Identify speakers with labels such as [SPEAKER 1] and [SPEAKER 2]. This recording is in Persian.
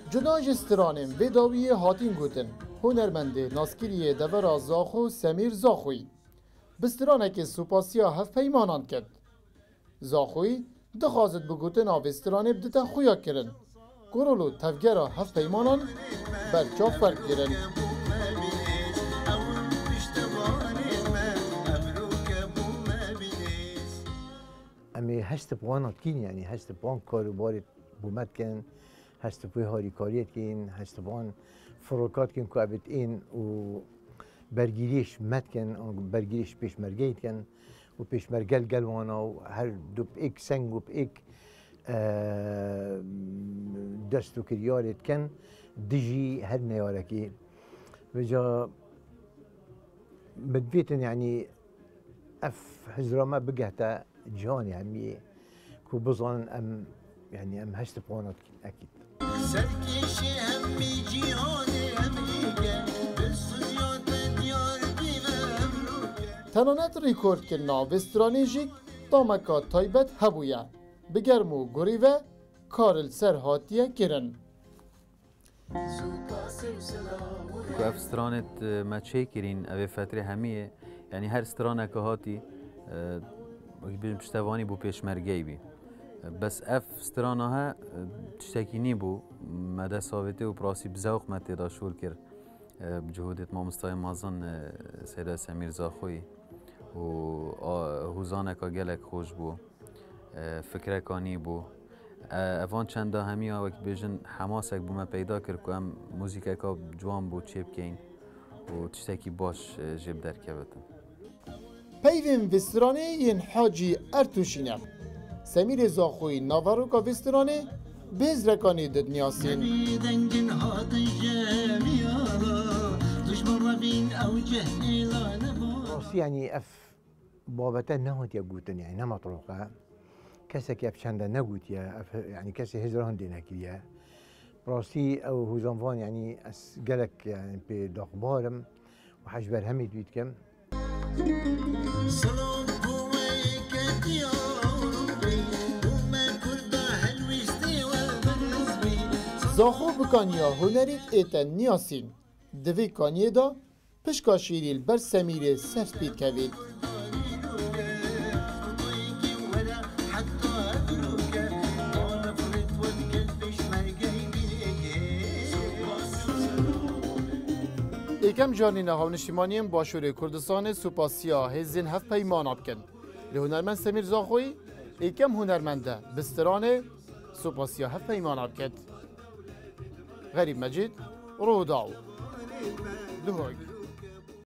[SPEAKER 1] جدا جسترانم و داوی هاتین گوتن هنرمند ناسکری دورا زاخو سمیر زاخوی بسترانه که سوپاسیا هفت پیمانان کرد زاخوی دخوازد بگوتن آوسترانه بدتا خویا کرن گرولو تفگرا هفت پیمانان برچا فرق گرن
[SPEAKER 2] امی هشت بوانات کین یعنی هشت بوان کاروباری بومت کن هشت بوی هاری کاریت کن هشت بوان فروکات کن که ابد این و برگیریش مت کن برگیریش پیشمرگیت کن و پیشمرگل گلوانا و هر دو ایک سنگ و ایک دستو کریارت کن دجی هر نیارکی وجا بدبیتن یعنی اف هزرما بقهتا جهاني همية كو بظن ام يعني ام هشت بوانات اكيد سركيشي همي جهاني هميكا بالصديات ديار بينا
[SPEAKER 1] تنانت ريكورد كنا بسترانيجيك طامكا تايبت هبويا بگرمو گريوه كارل سر هاتيه كرن
[SPEAKER 3] كو اف سترانت ما تشيكرين اوه فتره همية يعني هر سترانه که هاتی بيجم پشتوانی بو پیشمرگی بی بس اف سترانها تشتکی نی بو مده ثابته و پراسی بزوق مته دا شول کر بجهودت ما مستای مازن سیده سمیر زاخوی و هوزانه که گلک خوش بو فکره کانی بو اوان چنده همی ها وقت بیجن حماسک بو ما پیدا کر که هم موزیکه که جوان بو چیب کین و تشتکی باش جب در که بتن
[SPEAKER 1] پیوین وسترانه ین حاجی ارتوشینه سمیر زاخوی ناواروکا وسترانه بزرکانی دنیاسین
[SPEAKER 2] راسي يعني اف بابتا نهوت يقوتن يعني نما طرقها كسك اف شندا نقوت يا اف يعني كسي هجران دينا كليا راسي او هوزانفان يعني اس قالك يعني بدخبارم وحجبر همي دويت كم
[SPEAKER 1] زاخو بکانیا هنریت ایتن نیاسین دوی کانیه دا پشکا شیریل بر سمیر سفپید کوید ایکم جانی نهاو نشیمانیم باشور کردستان سوپاسیا هزین هفت پیمان آبکن لهنرمند سمیر زاخوی ایکم هنرمنده بسترانه سوپاسیا هفت پیمان آبکد غریب مجید روداو دهوگ